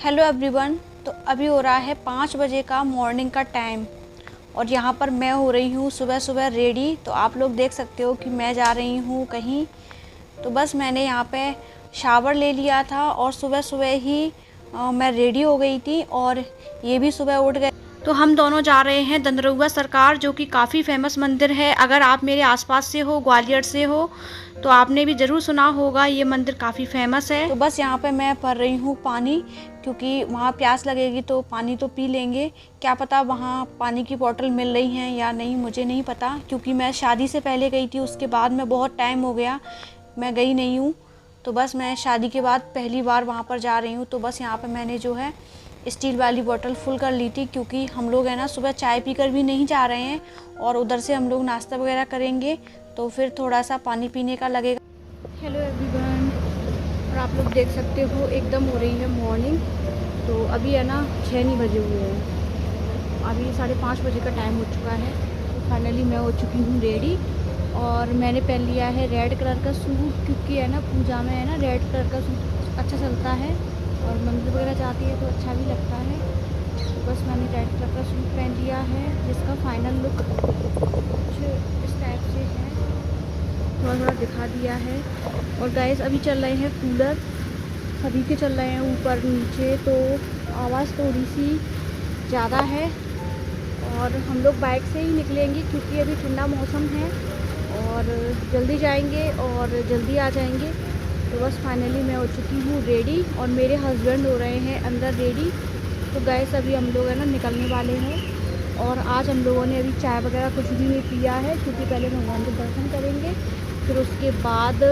Hello everyone. तो अभी हो रहा है 5 बजे का मॉर्निंग का टाइम और यहाँ पर मैं हो रही हूँ सुबह सुबह रेडी। तो आप लोग देख सकते हो कि मैं जा रही हूँ कहीं। तो बस मैंने यहाँ पे शावर ले लिया था और सुबह सुबह ही मैं रेडी हो गई थी और ये भी सुबह उठ गए। तो हम दोनों जा रहे हैं दंदरुआ सरकार, जो कि काफ़ी फेमस मंदिर है। अगर आप मेरे आसपास से हो, ग्वालियर से हो, तो आपने भी ज़रूर सुना होगा, ये मंदिर काफ़ी फेमस है। तो बस यहाँ पे मैं भर रही हूँ पानी, क्योंकि वहाँ प्यास लगेगी तो पानी तो पी लेंगे। क्या पता वहाँ पानी की बोतल मिल रही हैं या नहीं, मुझे नहीं पता, क्योंकि मैं शादी से पहले गई थी, उसके बाद में बहुत टाइम हो गया मैं गई नहीं हूँ। तो बस मैं शादी के बाद पहली बार वहाँ पर जा रही हूँ। तो बस यहाँ पर मैंने जो है स्टील वाली बोतल फुल कर ली थी, क्योंकि हम लोग है ना सुबह चाय पीकर भी नहीं जा रहे हैं और उधर से हम लोग नाश्ता वगैरह करेंगे, तो फिर थोड़ा सा पानी पीने का लगेगा। हेलो एवरीवन, और आप लोग देख सकते हो एकदम हो रही है मॉर्निंग। तो अभी है ना 6 नहीं बजे हुए हैं, अभी 5:30 बजे का टाइम हो चुका है। तो फाइनली मैं हो चुकी हूँ रेडी और मैंने पहन लिया है रेड कलर का सूट, क्योंकि है ना पूजा में है ना रेड कलर का सूट अच्छा चलता है और मंदिर वगैरह जाती है तो अच्छा भी लगता है। तो बस मैंने रेड कलर का सूट पहन लिया है, जिसका फाइनल लुक कुछ इस टाइप से है, थोड़ा थोड़ा दिखा दिया है। और गाइस अभी चल रहे हैं कूलर, सभी के चल रहे हैं ऊपर नीचे, तो आवाज़ थोड़ी सी ज़्यादा है। और हम लोग बाइक से ही निकलेंगे, क्योंकि अभी ठंडा मौसम है और जल्दी जाएंगे और जल्दी आ जाएंगे। तो बस फाइनली मैं हो चुकी हूँ रेडी और मेरे हस्बैंड हो रहे हैं अंदर रेडी। तो गाइस अभी हम लोग है ना निकलने वाले हैं और आज हम लोगों ने अभी चाय वगैरह कुछ भी नहीं पिया है, क्योंकि पहले भगवान के दर्शन करेंगे, फिर उसके बाद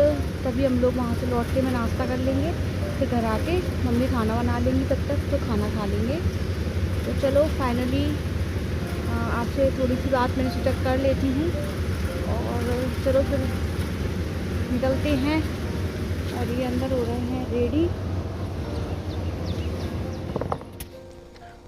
तभी हम लोग वहाँ से लौट के मैं नाश्ता कर लेंगे, फिर घर आके मम्मी खाना बना लेंगी, तब तक तो खाना खा लेंगे। तो चलो फाइनली आपसे थोड़ी सी बात मैंने सोचा कर लेती हूँ और चलो फिर निकलते हैं। और ये अंदर हो रहे हैं रेडी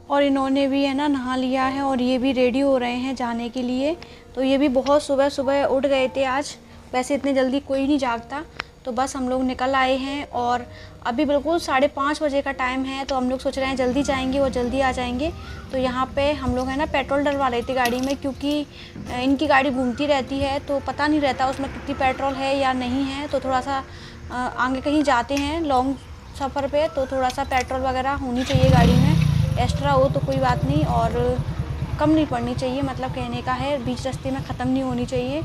और इन्होंने भी है ना नहा लिया है और ये भी रेडी हो रहे हैं जाने के लिए। तो ये भी बहुत सुबह सुबह उठ गए थे आज, वैसे इतनी जल्दी कोई नहीं जागता। तो बस हम लोग निकल आए हैं और अभी बिल्कुल 5:30 बजे का टाइम है। तो हम लोग सोच रहे हैं जल्दी जाएंगे और जल्दी आ जाएंगे। तो यहाँ पे हम लोग है ना पेट्रोल डलवा रहे थे गाड़ी में, क्योंकि इनकी गाड़ी घूमती रहती है तो पता नहीं रहता उसमें कितनी पेट्रोल है या नहीं है। तो थोड़ा सा आगे कहीं जाते हैं लॉन्ग सफ़र पे, तो थोड़ा सा पेट्रोल वगैरह होनी चाहिए गाड़ी में, एक्स्ट्रा हो तो कोई बात नहीं और कम नहीं पड़नी चाहिए, मतलब कहने का है, बीच रास्ते में ख़त्म नहीं होनी चाहिए।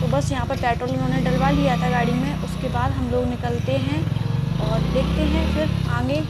तो बस यहाँ पर पेट्रोल उन्होंने डलवा लिया था गाड़ी में। उसके बाद हम लोग निकलते हैं और देखते हैं फिर आगे।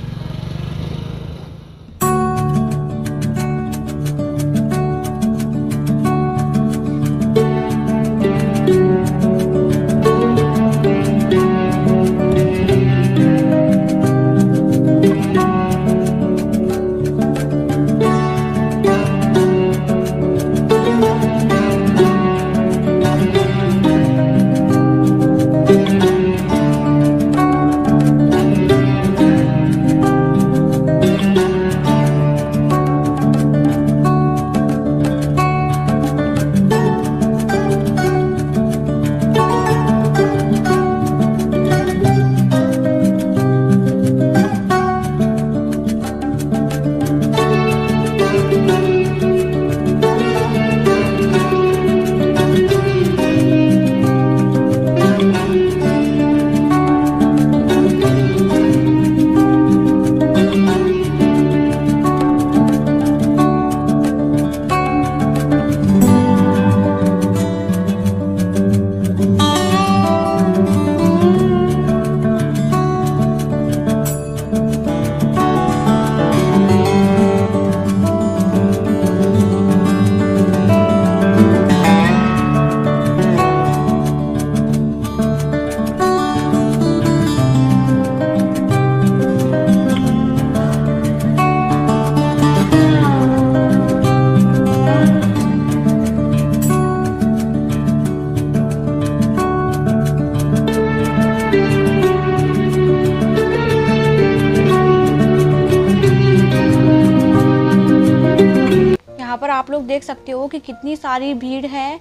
पर आप लोग देख सकते हो कि कितनी सारी भीड़ है।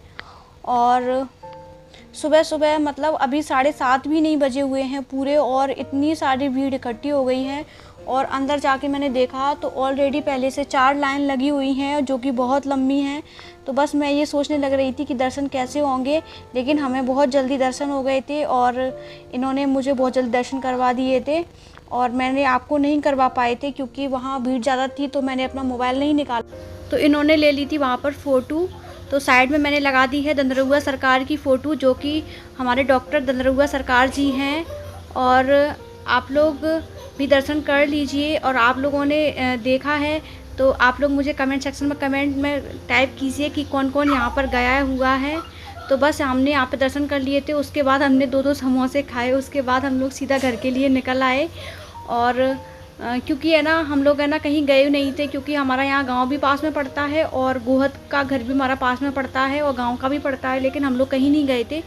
और सुबह सुबह मतलब अभी 7:30 भी नहीं बजे हुए हैं पूरे और इतनी सारी भीड़ इकट्ठी हो गई है। और अंदर जाके मैंने देखा तो ऑलरेडी पहले से 4 लाइन लगी हुई हैं जो कि बहुत लंबी हैं। तो बस मैं ये सोचने लग रही थी कि दर्शन कैसे होंगे, लेकिन हमें बहुत जल्दी दर्शन हो गए थे और इन्होंने मुझे बहुत जल्दी दर्शन करवा दिए थे। और मैंने आपको नहीं करवा पाए थे क्योंकि वहाँ भीड़ ज़्यादा थी, तो मैंने अपना मोबाइल नहीं निकाला, तो इन्होंने ले ली थी वहाँ पर फ़ोटो। तो साइड में मैंने लगा दी है दंदरुआ सरकार की फ़ोटो, जो कि हमारे डॉक्टर दंदरुआ सरकार जी हैं। और आप लोग भी दर्शन कर लीजिए। और आप लोगों ने देखा है तो आप लोग मुझे कमेंट सेक्शन में कमेंट में टाइप कीजिए कि कौन कौन यहाँ पर गया हुआ है। तो बस हमने यहाँ पे दर्शन कर लिए थे, उसके बाद हमने 2-2 समोसे खाए, उसके बाद हम लोग सीधा घर के लिए निकल आए। और क्योंकि है ना हम लोग है ना कहीं गए नहीं थे, क्योंकि हमारा यहाँ गांव भी पास में पड़ता है और गोहद का घर भी हमारा पास में पड़ता है और गांव का भी पड़ता है, लेकिन हम लोग कहीं नहीं गए थे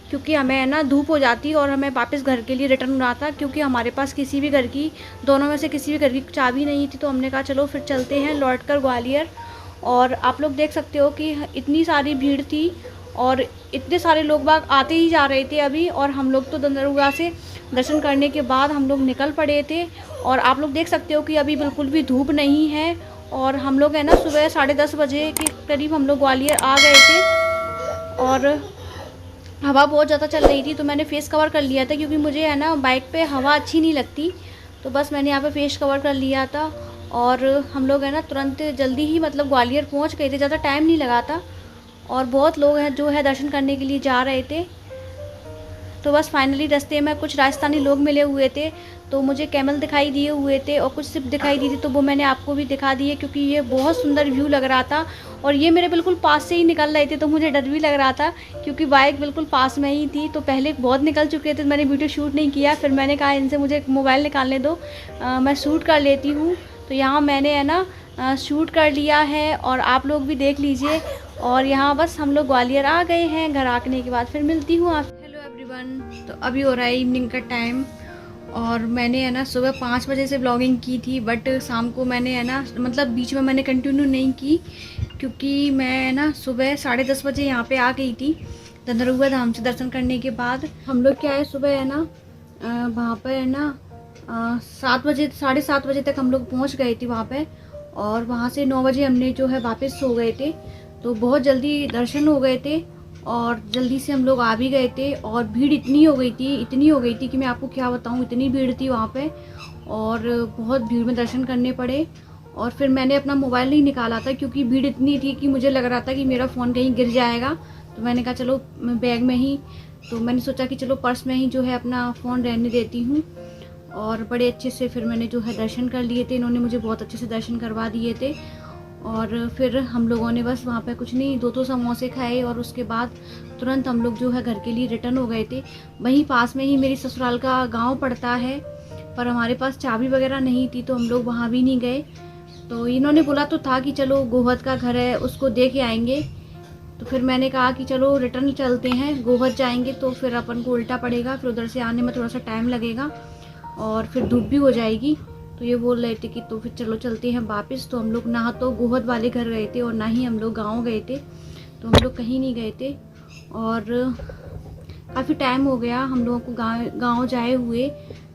क्योंकि हमें है ना धूप हो जाती और हमें वापस घर के लिए रिटर्न होना था, क्योंकि हमारे पास किसी भी घर की, दोनों में से किसी भी घर की चाबी नहीं थी। तो हमने कहा चलो फिर चलते हैं लौट कर ग्वालियर। और आप लोग देख सकते हो कि इतनी सारी भीड़ थी और इतने सारे लोग बाग आते ही जा रहे थे अभी। और हम लोग तो दंदरुआ से दर्शन करने के बाद हम लोग निकल पड़े थे। और आप लोग देख सकते हो कि अभी बिल्कुल भी धूप नहीं है। और हम लोग है ना सुबह 10:30 बजे के करीब हम लोग ग्वालियर आ गए थे और हवा बहुत ज़्यादा चल रही थी, तो मैंने फेस कवर कर लिया था क्योंकि मुझे है ना बाइक पे हवा अच्छी नहीं लगती। तो बस मैंने यहाँ पे फेस कवर कर लिया था और हम लोग है ना तुरंत जल्दी ही मतलब ग्वालियर पहुँच गए थे, ज़्यादा टाइम नहीं लगा था। और बहुत लोग हैं जो है दर्शन करने के लिए जा रहे थे। तो बस फाइनली रास्ते में कुछ राजस्थानी लोग मिले हुए थे, तो मुझे कैमल दिखाई दिए हुए थे और कुछ सिप दिखाई दी थी, तो वो मैंने आपको भी दिखा दिए क्योंकि ये बहुत सुंदर व्यू लग रहा था। और ये मेरे बिल्कुल पास से ही निकल रहे थे, तो मुझे डर भी लग रहा था क्योंकि बाइक बिल्कुल पास में ही थी। तो पहले बहुत निकल चुके थे, मैंने वीडियो शूट नहीं किया, फिर मैंने कहा इनसे मुझे मोबाइल निकालने दो, मैं शूट कर लेती हूँ। तो यहाँ मैंने है ना शूट कर लिया है और आप लोग भी देख लीजिए। और यहाँ बस हम लोग ग्वालियर आ गए हैं, घर आने के बाद फिर मिलती हूँ आप। हेलो एवरीवन, तो अभी हो रहा है इवनिंग का टाइम और मैंने है ना सुबह 5 बजे से ब्लॉगिंग की थी, बट शाम को मैंने है ना मतलब बीच में मैंने कंटिन्यू नहीं की क्योंकि मैं ना सुबह 10:30 बजे यहाँ पे आ गई थी दंदरुआ धाम से दर्शन करने के बाद। हम लोग क्या है सुबह है ना वहाँ पर है ना 7 बजे 7:30 बजे तक हम लोग पहुँच गए थे वहाँ पे। और वहाँ से 9 बजे हमने जो है वापस सो गए थे, तो बहुत जल्दी दर्शन हो गए थे और जल्दी से हम लोग आ भी गए थे। और भीड़ इतनी हो गई थी कि मैं आपको क्या बताऊँ, इतनी भीड़ थी वहाँ पे और बहुत भीड़ में दर्शन करने पड़े। और फिर मैंने अपना मोबाइल नहीं निकाला था क्योंकि भीड़ इतनी थी कि मुझे लग रहा था कि मेरा फ़ोन कहीं गिर जाएगा। तो मैंने कहा चलो बैग में ही, तो मैंने सोचा कि चलो पर्स में ही जो है अपना फ़ोन रहने देती हूँ। और बड़े अच्छे से फिर मैंने जो है दर्शन कर लिए थे, इन्होंने मुझे बहुत अच्छे से दर्शन करवा दिए थे। और फिर हम लोगों ने बस वहाँ पे कुछ नहीं 2 समोसे खाए और उसके बाद तुरंत हम लोग जो है घर के लिए रिटर्न हो गए थे। वहीं पास में ही मेरी ससुराल का गांव पड़ता है, पर हमारे पास चाबी वगैरह नहीं थी तो हम लोग वहाँ भी नहीं गए। तो इन्होंने बोला तो था कि चलो गोहद का घर है उसको दे के आएंगे, तो फिर मैंने कहा कि चलो रिटर्न चलते हैं, गोहद जाएंगे तो फिर अपन को उल्टा पड़ेगा, फिर उधर से आने में थोड़ा सा टाइम लगेगा और फिर धूप भी हो जाएगी। तो ये बोल रहे थे कि तो फिर चलो चलते हैं वापस। तो हम लोग ना तो गोहद वाले घर गए थे और ना ही हम लोग गाँव गए थे, तो हम लोग कहीं नहीं गए थे। और काफ़ी टाइम हो गया हम लोगों को गाँव जाए हुए,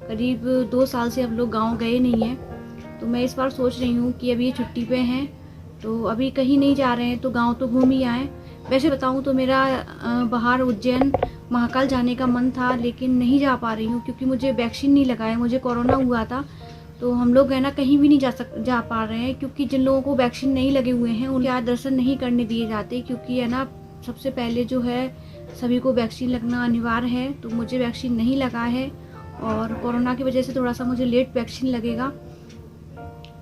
करीब 2 साल से हम लोग गाँव गए नहीं हैं। तो मैं इस बार सोच रही हूँ कि अभी ये छुट्टी पे हैं तो अभी कहीं नहीं जा रहे हैं तो गाँव तो घूम ही आएँ। वैसे बताऊँ तो मेरा बाहर उज्जैन महाकाल जाने का मन था, लेकिन नहीं जा पा रही हूँ क्योंकि मुझे वैक्सीन नहीं लगाया, मुझे कोरोना हुआ था। तो हम लोग है ना कहीं भी नहीं जा पा रहे हैं क्योंकि जिन लोगों को वैक्सीन नहीं लगे हुए हैं उनके आज दर्शन नहीं करने दिए जाते, क्योंकि है ना सबसे पहले जो है सभी को वैक्सीन लगना अनिवार्य है। तो मुझे वैक्सीन नहीं लगा है और कोरोना की वजह से थोड़ा सा मुझे लेट वैक्सीन लगेगा,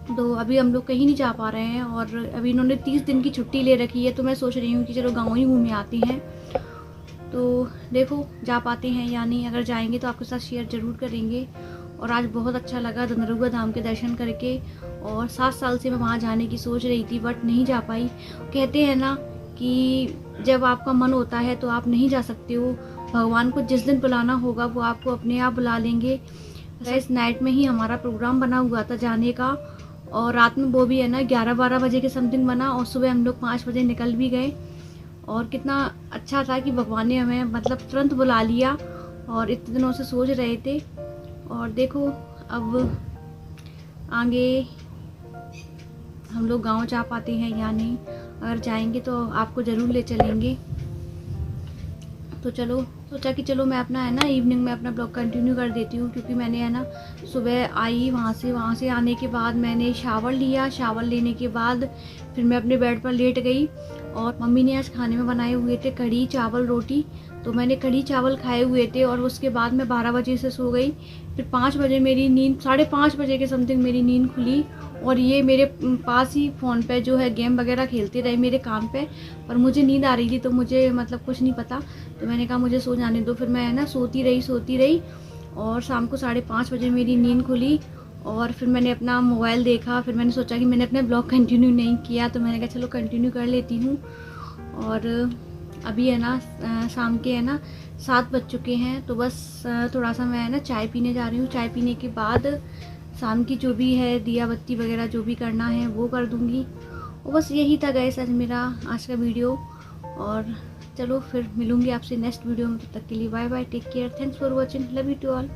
तो अभी हम लोग कहीं नहीं जा पा रहे हैं। और अभी इन्होंने 30 दिन की छुट्टी ले रखी है, तो मैं सोच रही हूँ कि चलो गाँव ही घूमे आते हैं। तो देखो जा पाते हैं या नहीं, अगर जाएंगे तो आपके साथ शेयर ज़रूर करेंगे। और आज बहुत अच्छा लगा दंदरुआ धाम के दर्शन करके, और 7 साल से मैं वहाँ जाने की सोच रही थी बट नहीं जा पाई। कहते हैं ना कि जब आपका मन होता है तो आप नहीं जा सकते हो, भगवान को जिस दिन बुलाना होगा वो आपको अपने आप बुला लेंगे। इस नाइट में ही हमारा प्रोग्राम बना हुआ था जाने का, और रात में वो भी है ना 11-12 बजे के समथिंग बना, और सुबह हम लोग 5 बजे निकल भी गए। और कितना अच्छा था कि भगवान ने हमें मतलब तुरंत बुला लिया, और इतने दिनों से सोच रहे थे। और देखो अब आगे हम लोग गांव जा पाते हैं या नहीं। अगर जाएंगे तो आपको ज़रूर ले चलेंगे। तो चलो सोचा कि चलो मैं अपना है ना इवनिंग में अपना ब्लॉग कंटिन्यू कर देती हूँ, क्योंकि मैंने है ना सुबह आई वहाँ से आने के बाद मैंने शावर लिया। शावर लेने के बाद फिर मैं अपने बेड पर लेट गई और मम्मी ने आज खाने में बनाए हुए थे कढ़ी चावल रोटी। तो मैंने कढ़ी चावल खाए हुए थे और उसके बाद मैं 12 बजे से सो गई। फिर 5 बजे मेरी नींद, 5:30 बजे के समथिंग मेरी नींद खुली और ये मेरे पास ही फ़ोन पे जो है गेम वगैरह खेलते रहे मेरे कान पे। और मुझे नींद आ रही थी तो मुझे मतलब कुछ नहीं पता, तो मैंने कहा मुझे सो जाने दो। फिर मैं है ना सोती रही और शाम को 5:30 बजे मेरी नींद खुली और फिर मैंने अपना मोबाइल देखा। फिर मैंने सोचा कि मैंने अपना ब्लॉग कंटिन्यू नहीं किया, तो मैंने कहा चलो कंटिन्यू कर लेती हूँ। और अभी है ना शाम के है ना 7 बज चुके हैं, तो बस थोड़ा सा मैं है ना चाय पीने जा रही हूँ। चाय पीने के बाद शाम की जो भी है दिया बत्ती वगैरह जो भी करना है वो कर दूँगी। और बस यही था गाइस आज मेरा आज का वीडियो। और चलो फिर मिलूँगी आपसे नेक्स्ट वीडियो में, तब तक के लिए bye bye, take care, thanks for watching, love you to all.